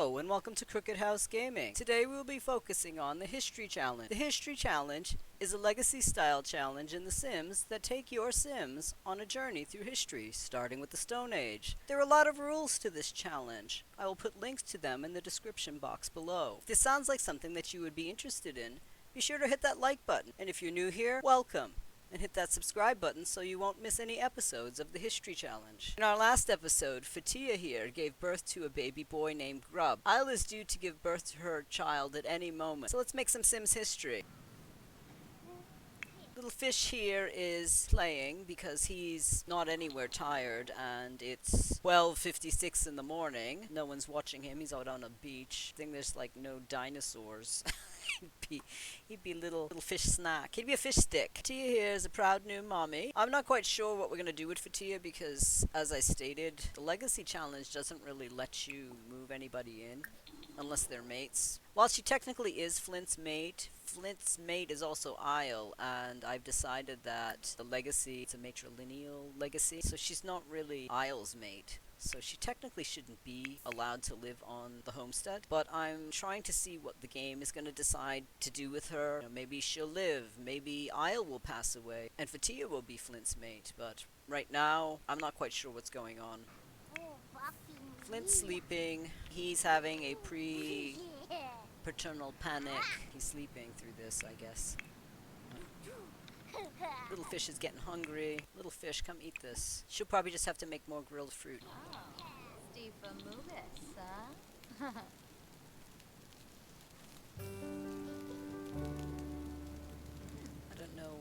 Hello, and welcome to Crooked House Gaming. Today we will be focusing on the History Challenge. The History Challenge is a legacy-style challenge in The Sims that take your Sims on a journey through history, starting with the Stone Age. There are a lot of rules to this challenge. I will put links to them in the description box below. If this sounds like something that you would be interested in, be sure to hit that like button. And if you're new here, welcome. And hit that subscribe button so you won't miss any episodes of the History Challenge. In our last episode, Fetia here gave birth to a baby boy named Grub. Isle is due to give birth to her child at any moment, so let's make some Sims history. Little fish here is playing because he's not anywhere tired, and it's 12:56 in the morning. No one's watching him. He's out on a beach. I think there's like no dinosaurs. He'd be little fish snack. He'd be a fish stick. Fetia here is a proud new mommy. I'm not quite sure what we're going to do with Fetia because, as I stated, the Legacy Challenge doesn't really let you move anybody in unless they're mates. While she technically is Flint's mate is also Isle, and I've decided that the legacy, it's a matrilineal legacy, so she's not really Isle's mate. So she technically shouldn't be allowed to live on the homestead, but I'm trying to see what the game is going to decide to do with her. You know, maybe she'll live, maybe Isle will pass away, and Fetia will be Flint's mate, but right now, I'm not quite sure what's going on. Flint's sleeping. He's having a paternal panic. He's sleeping through this, I guess. Little fish is getting hungry. Little fish, come eat this. She'll probably just have to make more grilled fruit. I don't know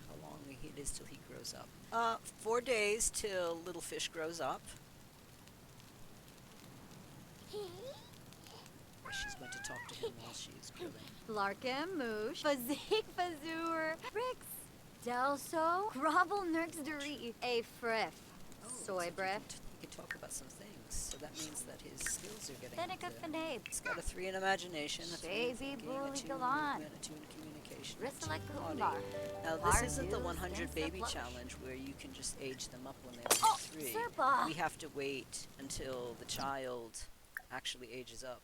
how long it is till he grows up. 4 days till little fish grows up. She's going to talk to him while she is grilling. Larkin, Moosh, Fazik, Fazur, Rix, Delso, Grovel, Nurksduri, A Frif, Soy Bref. He can talk about some things, so that means that his skills are getting Fenica up there. Fenabe. He's got a 3 in imagination, a 3 in Baby thinking, a Bully 2 in Galan. movement, a 2 in communication, a 2 Risalek in body. Lumbar. Now this isn't the 100 baby challenge where you can just age them up when they're 3. Serpa. We have to wait until the child actually ages up.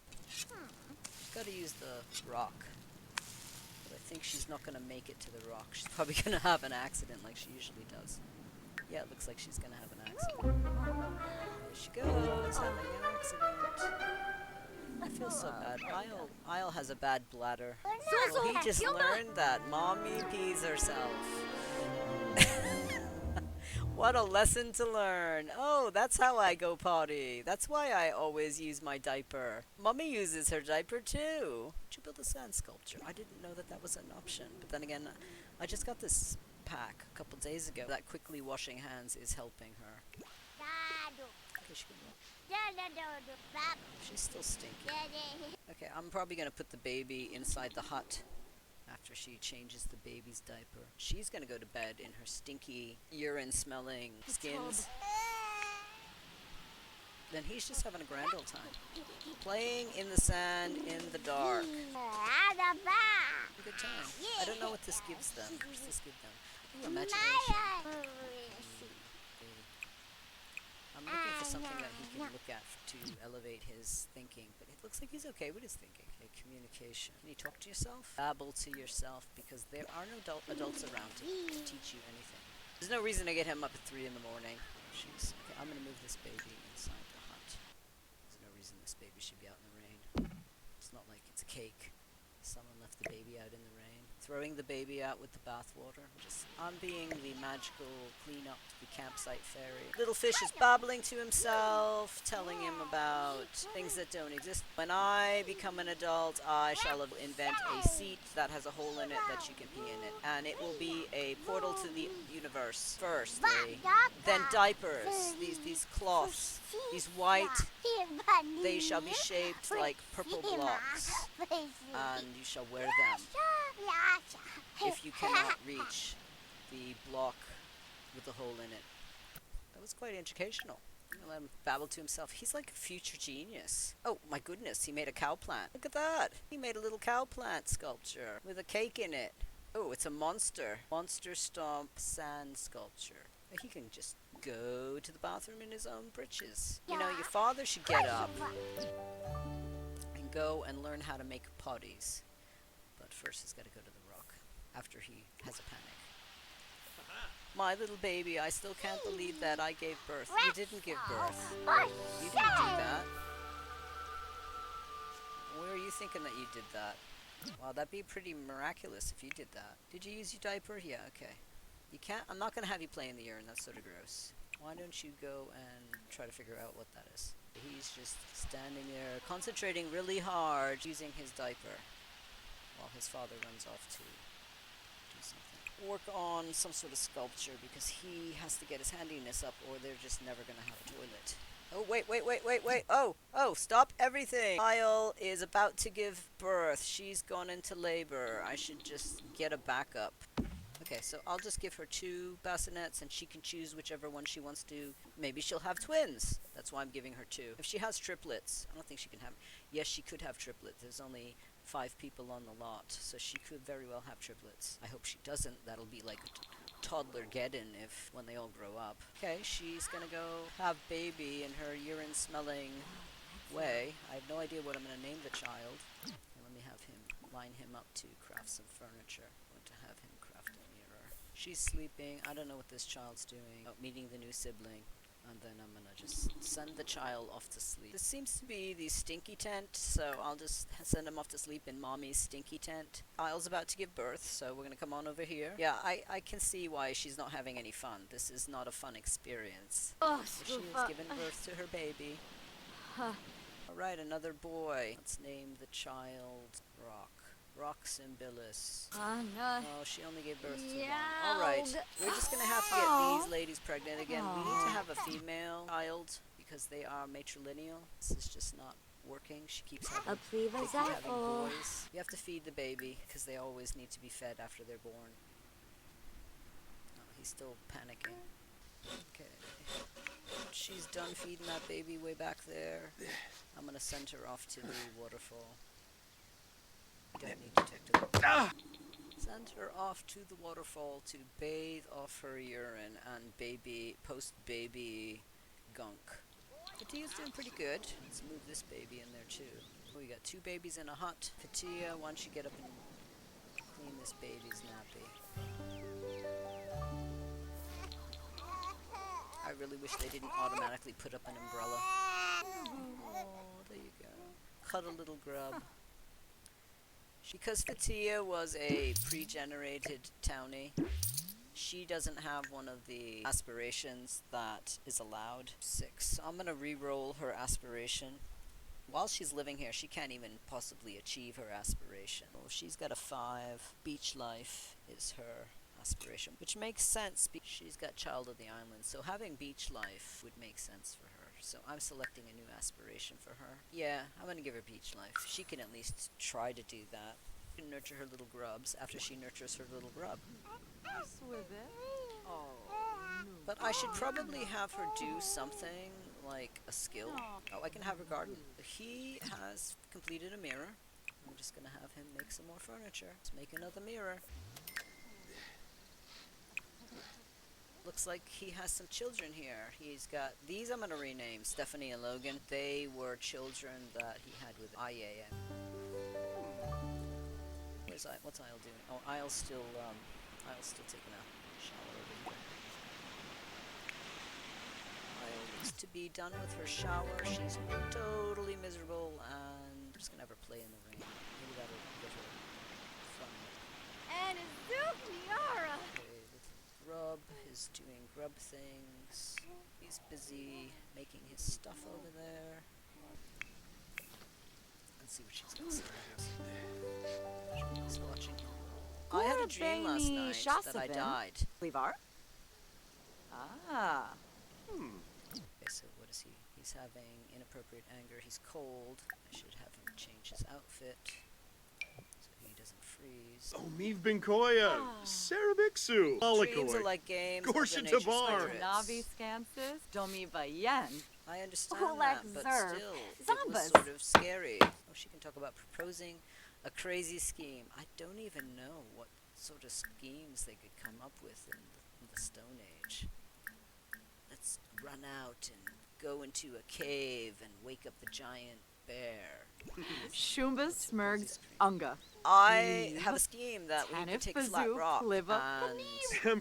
Gotta use the rock. But I think she's not gonna make it to the rock. She's probably gonna have an accident like she usually does. Yeah, it looks like she's gonna have an accident. There she goes, having an accident. I feel so bad. Isle has a bad bladder. Well, he just learned that mommy pees herself. What a lesson to learn. Oh, that's how I go potty. That's why I always use my diaper. Mommy uses her diaper too. Did you build a sand sculpture? I didn't know that that was an option. But then again, I just got this pack a couple days ago. That quickly washing hands is helping her. Okay, she's still stinky. Okay, I'm probably going to put the baby inside the hut after she changes the baby's diaper. She's gonna go to bed in her stinky, urine-smelling skins. Then he's just having a grand old time. Playing in the sand in the dark. A good time. I don't know what this gives them. What does this give them? Ooh, imagination. I'm looking for something that he can look at to elevate his thinking, but it looks like he's okay with his thinking. Okay, communication. Can you talk to yourself? Babble to yourself, because there are no adults around to teach you anything. There's no reason to get him up at 3 in the morning. Jeez. Okay, I'm gonna move this baby inside the hut. There's no reason this baby should be out in the rain. It's not like it's a cake. Someone left the baby out in the rain. Throwing the baby out with the bathwater. I'm being the magical clean-up the campsite fairy. Little fish is babbling to himself, telling him about things that don't exist. When I become an adult, I shall invent a seat that has a hole in it that you can pee in it. And it will be a portal to the universe. Firstly, then diapers, these cloths, these white, they shall be shaped like purple blocks, and you shall wear them if you cannot reach the block with the hole in it. That was quite educational. I'm gonna let him babble to himself. He's like a future genius. Oh my goodness, he made a cow plant. Look at that. He made a little cow plant sculpture with a cake in it. Oh, it's a monster. Monster stomp sand sculpture. He can just go to the bathroom in his own britches. You know, your father should get up go and learn how to make potties. But first he's got to go to the rock after he has a panic. My little baby, I still can't believe that I gave birth. You didn't give birth. You didn't do that. Where are you thinking that you did that? Wow, that'd be pretty miraculous if you did that. Did you use your diaper? Yeah, okay. You can't, I'm not gonna have you play in the urine, that's sort of gross. Why don't you go and try to figure out what that is? He's just standing there, concentrating really hard, using his diaper, while his father runs off to do something. Work on some sort of sculpture, because he has to get his handiness up, or they're just never gonna have a toilet. Oh, wait. Oh, stop everything. Kyle is about to give birth. She's gone into labor. I should just get a backup. Okay, so I'll just give her 2 bassinets and she can choose whichever one she wants to. Maybe she'll have twins. That's why I'm giving her 2. If she has triplets, I don't think she can have... Yes, she could have triplets. There's only 5 people on the lot, so she could very well have triplets. I hope she doesn't. That'll be like a toddler get-in if when they all grow up. Okay, she's gonna go have baby in her urine-smelling way. I have no idea what I'm gonna name the child. And let me have him line him up to craft some furniture. I'm going to have him craft a mirror. She's sleeping. I don't know what this child's doing. Oh, meeting the new sibling. And then I'm gonna just send the child off to sleep. This seems to be the stinky tent, so I'll just send him off to sleep in mommy's stinky tent. Kyle's about to give birth, so we're gonna come on over here. Yeah, I can see why she's not having any fun. This is not a fun experience. Oh, She has given birth to her baby. Alright, another boy. Let's name the child Rock. Roximbillis. no. Oh, she only gave birth to Yeah. one. Alright, we're just gonna have to get these ladies pregnant again. We need to have a female child because they are matrilineal. This is just not working. She keeps having, they keep having boys. You have to feed the baby because they always need to be fed after they're born. Oh, he's still panicking. Okay. She's done feeding that baby way back there. I'm gonna send her off to the waterfall. Don't need to take to Send her off to the waterfall to bathe off her urine and post-baby gunk. Fetia's doing pretty good. Let's move this baby in there too. Oh, we got 2 babies in a hut. Fetia, why don't you get up and clean this baby's nappy? I really wish they didn't automatically put up an umbrella. Oh, there you go. Cuddle little grub. Because Fetia was a pre-generated townie, she doesn't have one of the aspirations that is allowed. 6. So I'm gonna re-roll her aspiration. While she's living here, she can't even possibly achieve her aspiration. Well, she's got a 5. Beach life is her aspiration, which makes sense because she's got child of the island, so having beach life would make sense for her. So I'm selecting a new aspiration for her. Yeah, I'm gonna give her beach life. She can at least try to do that. She can nurture her little grubs after she nurtures her little grub. Oh. But I should probably have her do something like a skill. Oh, I can have her garden. He has completed a mirror. I'm just gonna have him make some more furniture. Let's make another mirror. Looks like he has some children here. He's got these. I'm gonna rename Stephanie and Logan. They were children that he had with IAM. What's Isle doing? Oh, Isle's still taking a shower over here. Isle needs to be done with her shower. She's totally miserable, and I'm just gonna have her play in the rain. Maybe that'll get her fun. And Niara. Grub is doing grub things. He's busy making his stuff over there. Let's see what she's got. She's watching. I had a dream last night that I died. Levar? Ah. Okay, so what is he? He's having inappropriate anger. He's cold. I should have him change his outfit so he doesn't freeze. Omiv Benkoya, Sarabixu, Dreams are like games. Gorsha of the nature Tabar. spirits. Navi Scansis, Domi Bayen. I understand Olek that, but Zerb. still, it was Zombas. sort of scary. Oh, she can talk about proposing a crazy scheme. I don't even know what sort of schemes they could come up with in the Stone Age. Let's run out and go into a cave and wake up the giant bear. Shumba Smurgs Unga. I have a scheme that we could Tanif take Flat Bazoo Rock Pliva and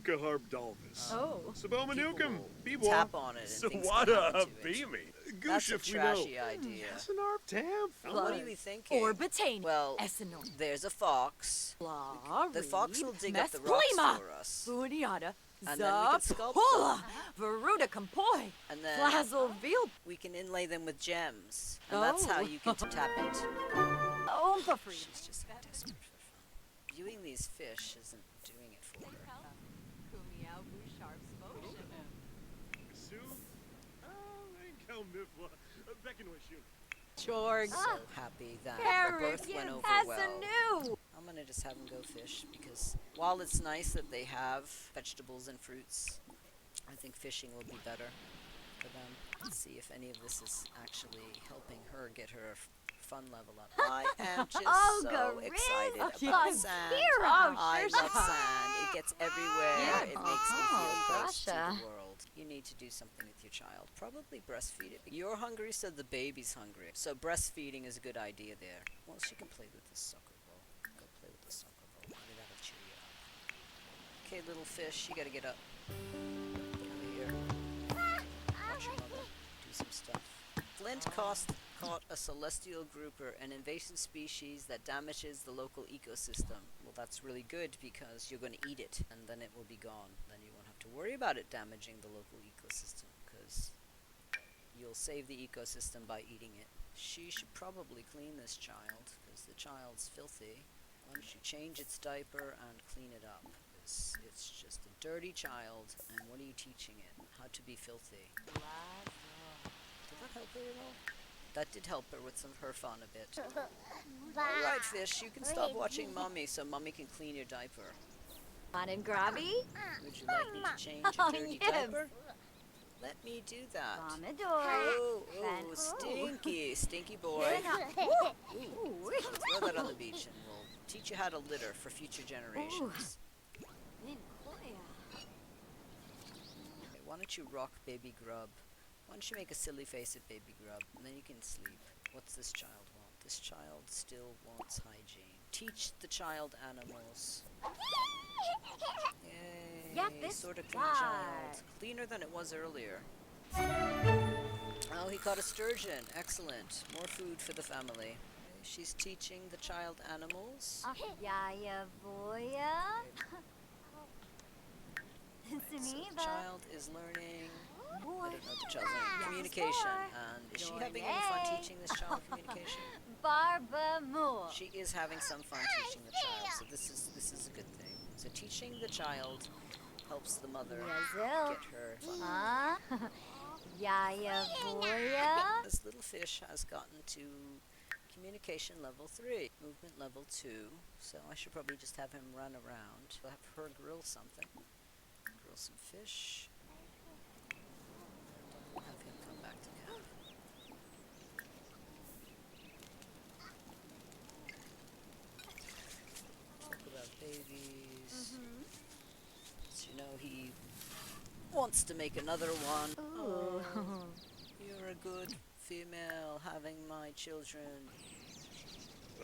Temka Harp Dalvis. Oh. Sabomanukum. people tap on it and things can Sawada happen to it. Beamy. That's a Goosh if we know. trashy idea. Yasanarp Tam. What are you thinking? Orbitain. Well, Essenor. there's a fox. Blah. The fox will dig up the rocks Mesplima. for us. Buniata. And then we can sculpt Zapula. them. Veruda Compoi. And then Flazzle Veal. we can inlay them with gems. And that's how Oh. you can tap it. Ompa Free. She's just desperate for fun. Viewing these fish isn't doing it for her. Kumiao Sharp's motion. Sue. Ain't Kel Mifwa. Beckonwishun. Chorg. So happy that the Carrot. birth went over As well. a new. I'm gonna just have them go fish because while it's nice that they have vegetables and fruits, I think fishing will be better for them. Let's see if any of this is actually helping her get her fun level up. I am just so excited about sand. I love sand. It gets everywhere. Yeah. It makes me feel close to gotcha. the world. You need to do something with your child. Probably breastfeed it. You're hungry, so the baby's hungry. So breastfeeding is a good idea there. Well, she can play with the soccer ball. Go play with the soccer ball. Maybe that'll cheer you up. Okay, little fish, you gotta get up. Over here. Watch your mother. Do some stuff. Flint caught a celestial grouper, an invasive species that damages the local ecosystem. Well, that's really good because you're going to eat it, and then it will be gone. Then you won't have to worry about it damaging the local ecosystem, because you'll save the ecosystem by eating it. She should probably clean this child, because the child's filthy. Why don't you change its diaper and clean it up? Because it's just a dirty child, and what are you teaching it? How to be filthy. Did that help her at all? That did help her with some of her fun a bit. Alright, fish, you can stop watching Mummy so Mummy can clean your diaper. On and grabby. Would you like me to change your dirty diaper? Let me do that. Pomidor. Oh, Fan- stinky, stinky boy. Throw that on the beach and we'll teach you how to litter for future generations. Okay, why don't you rock baby grub? Why don't you make a silly face at baby grub, and then you can sleep. What's this child want? This child still wants hygiene. Teach the child animals. Yay, Yeah, this sort of clean guy. child. Cleaner than it was earlier. Oh, he caught a sturgeon. Excellent. More food for the family. Okay, she's teaching the child animals. Yaya Voya. So the Suniva. child is learning. I Boy. don't know what the child's learning. Communication. And is she having any fun teaching this child communication? Barba Moore. She is having some fun teaching the child, so this is a good thing. So teaching the child helps the mother Yazil. get her fun. Huh? Yaya Voya. This little fish has gotten to communication level 3, movement level 2, so I should probably just have him run around. I'll have her grill something. Grill some fish. And have him come back to camp. Talk about babies. So you know he wants to make another one. Ooh. You're a good female having my children.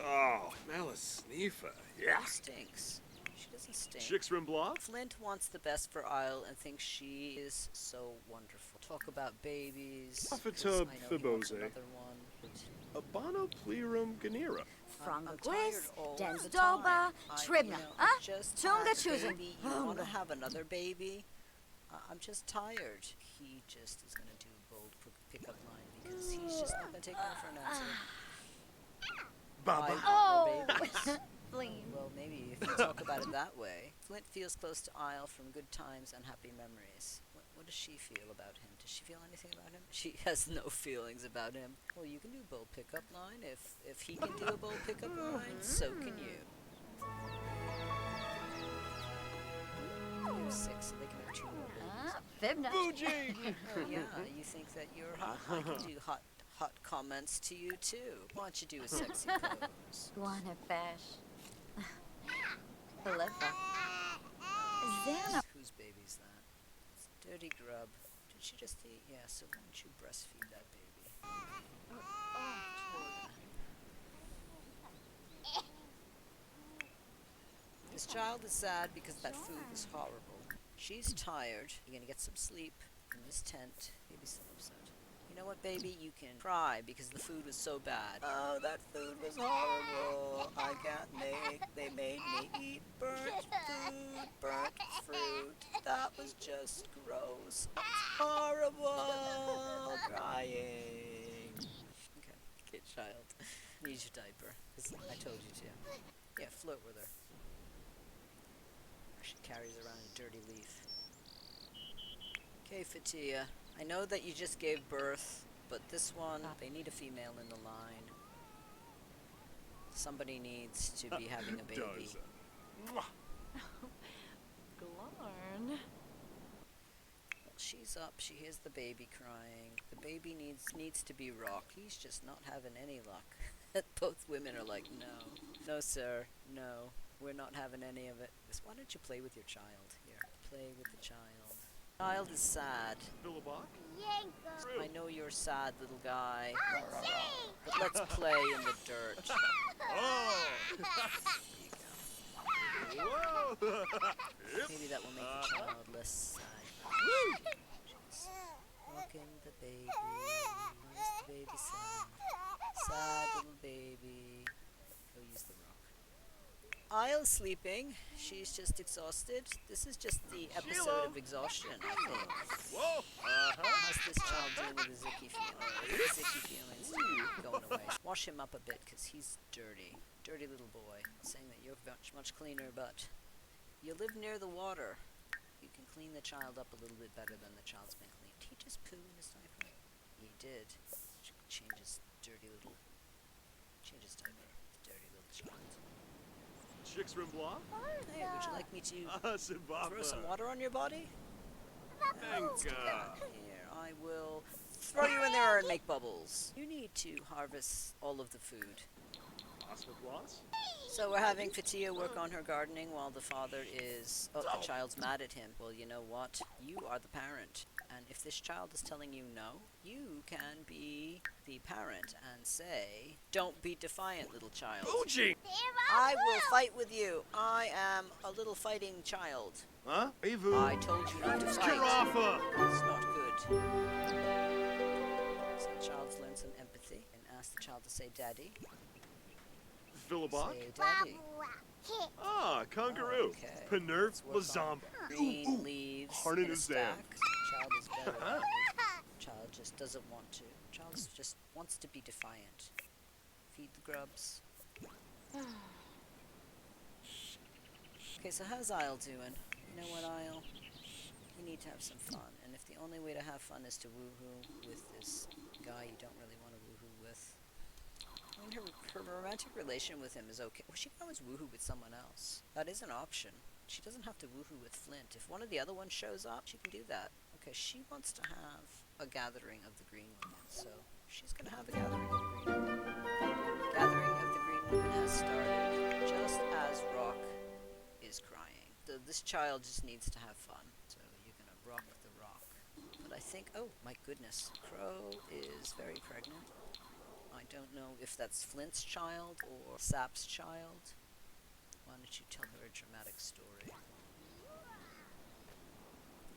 Oh, Malice Sneefa. Yeah. Who stinks? She doesn't stink. Chixrim Block. Flint wants the best for Isle and thinks she is so wonderful. Talk about babies. 'cause Alphatub I know he wants Fibose. another one. Abano Plerum Ganira. I'm Franga tired Gwis. all the Densdoba. time. Tribna. I Huh? just Tunga had a choosing. baby. You want to have another baby? I'm just tired. He just is going to do a bold pickup line because he's just not going to take no for an answer. Baba. Oh. babies. Flame. Well, maybe if you talk about it that way. Flint feels close to Isle from good times and happy memories. What does she feel about him? Does she feel anything about him? She has no feelings about him. Well, you can do a bold pickup line. If he can do a bold pickup line, so can you. You have 6, so they can have 2 more babies. Fibna. Bougie. Oh yeah, you think that you're hot? I can do hot comments to you too. Why don't you do a sexy pose? Guana Fesh. Philippa. Xana. Whose baby's that? It's Dirty Grub. Did she just eat? Yeah, so why don't you breastfeed that baby? This child is sad because that food was horrible. She's tired. You're gonna get some sleep in this tent. Baby's so upset. You know what, baby? You can cry because the food was so bad. Oh, that food was horrible. I can't make. They made me eat burnt food, burnt fruit. That was just gross. Horrible. Crying. Okay, kid child. Needs your diaper. 'Cause I told you to. Yeah, flirt with her. She carries around a dirty leaf. Okay, Fetia. I know that you just gave birth, but this one, they need a female in the line. Somebody needs to be having a baby. Does. Mwah. Glarn. Well, she's up. She hears the baby crying. The baby needs to be rocked. He's just not having any luck. Both women are like, no. No, sir. No. We're not having any of it. Why don't you play with your child? Here, play with the child. Child is sad. Billabong? I know you're sad, little guy. But let's play in the dirt. Oh! There you go. Whoa! Maybe that will make the child less sad. She's rocking the baby. Why is the baby sad? Sad little baby. Go use the rock. Isle's sleeping. She's just exhausted. This is just the episode of exhaustion, I think. Whoa! How's this child doing with his icky feelings? Icky feelings going away. Wash him up a bit because he's dirty. Dirty little boy. Saying that you're much cleaner, but you live near the water. You can clean the child up a little bit better than the child's been cleaned. Did he just poo in his diaper? He did. Change his diaper. Dirty little child. Chicks Rimbois? Hey, would you like me to Sibaba. throw some water on your body? Thank Here, I will throw you in there and make bubbles. You need to harvest all of the food. Osmoplus? So we're having Fetia work on her gardening while the father is... Oh, the child's mad at him. Well, you know what? You are the parent. And if this child is telling you no, you can be the parent and say, don't be defiant, little child. Fuji! I will fight with you. I am a little fighting child. Huh? Evu. I told you not to fight. Giraffa! It's not good. So the child's learned some empathy and asked the child to say daddy. Billabong? Say daddy. Ah, kangaroo. Okay. Panerf Let's work on Lazamba. Green leaves Harden in a is stack. down. Child is better. Child just doesn't want to. Child just wants to be defiant. Feed the grubs. Okay, so how's Isle doing? You know what, Isle? You need to have some fun. And if the only way to have fun is to woohoo with this guy you don't really want to woohoo with. I mean, her romantic relation with him is okay. Well, she can always woohoo with someone else. That is an option. She doesn't have to woohoo with Flint. If one of the other ones shows up, she can do that. Okay, she wants to have a gathering of the Green Women, so she's gonna have a gathering of the Green Women. Gathering of the Green Women has started just as Rock is crying. So this child just needs to have fun. So you're gonna rock the rock. But I think, oh my goodness, Crow is very pregnant. I don't know if that's Flint's child or Sap's child. Why don't you tell her a dramatic story? Yeah,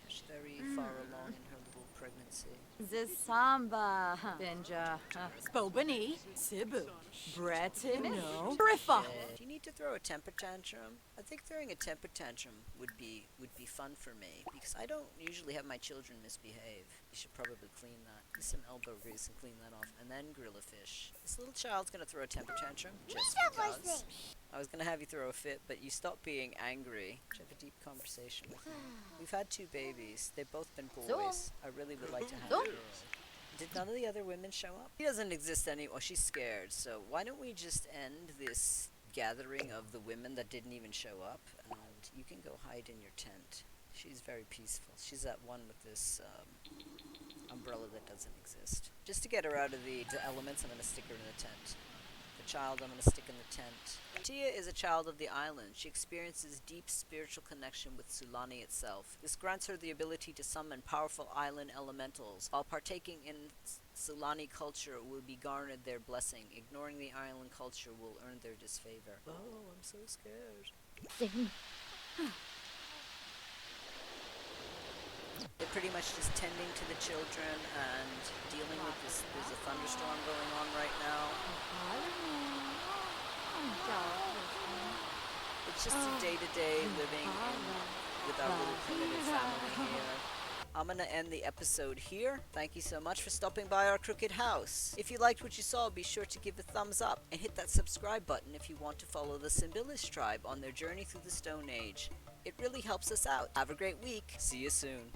she's very far along in her little pregnancy. Zisamba. Benja. Spobani. Sibu. Breton. No. Riffa. Do you need to throw a temper tantrum? I think throwing a temper tantrum would be fun for me because I don't usually have my children misbehave. You should probably clean that. Use some elbow grease and clean that off, and then grill a fish. This little child's gonna throw a temper tantrum just because. I was gonna have you throw a fit, but you stopped being angry. Should have a deep conversation with you. We've had 2 babies. They've both been boys. I really would like to have a girl. Did none of the other women show up? She doesn't exist anymore. She's scared. So why don't we just end this gathering of the women that didn't even show up, and you can go hide in your tent. She's very peaceful. She's at one with this umbrella that doesn't exist. Just to get her out of the elements, I'm going to stick her in the tent. The child I'm going to stick in the tent. Tia is a child of the island. She experiences deep spiritual connection with Sulani itself. This grants her the ability to summon powerful island elementals. While partaking in Sulani culture will be garnered their blessing. Ignoring the island culture will earn their disfavor. Oh, I'm so scared. They're pretty much just tending to the children and dealing with this. There's a thunderstorm going on right now. It's just a day-to-day living with our little primitive family here. I'm gonna end the episode here. Thank you so much for stopping by our crooked house. If you liked what you saw, be sure to give a thumbs up and hit that subscribe button if you want to follow the Symbilis tribe on their journey through the Stone Age. It really helps us out. Have a great week. See you soon.